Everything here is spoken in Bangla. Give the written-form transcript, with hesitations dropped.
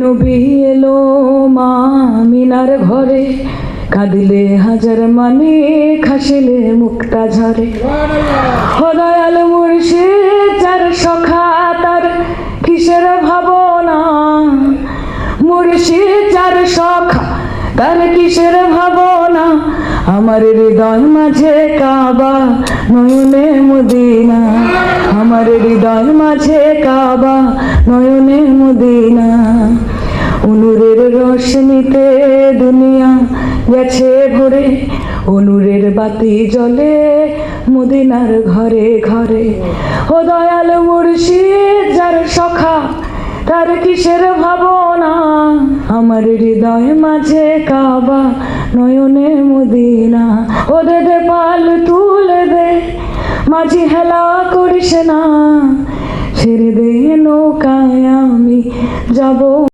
নবী এলো মা মিনার ঘরে, কাঁদিলে হাজার মানে খাসিলে মুক্তা ঝরে। ও দয়াল মুর্শিদ যার সখা তার কিসের ভাবনা, মুর্শিদ যার সখা তার কিসের ভাবনা। আমার হৃদয় মাঝে কাবা নয়নে মদিনা, আমার হৃদয় মাঝে কাবা নয়নে মদিনা। অনুরের রোশনীতে দুনিয়া গেছে ভরে, অনুরের বাতি জ্বলে মদিনার ঘরে ঘরে। ও দয়াল মুর্শিদ যার সখা তার কিসের ভাবনা, আমার হৃদয় মাঝে কাবা নয়নে মদিনা। ও দে দে পাল তুলে দে মাঝি হেলা করিস না, ছেড়ে দে নৌকায় আমি যাব।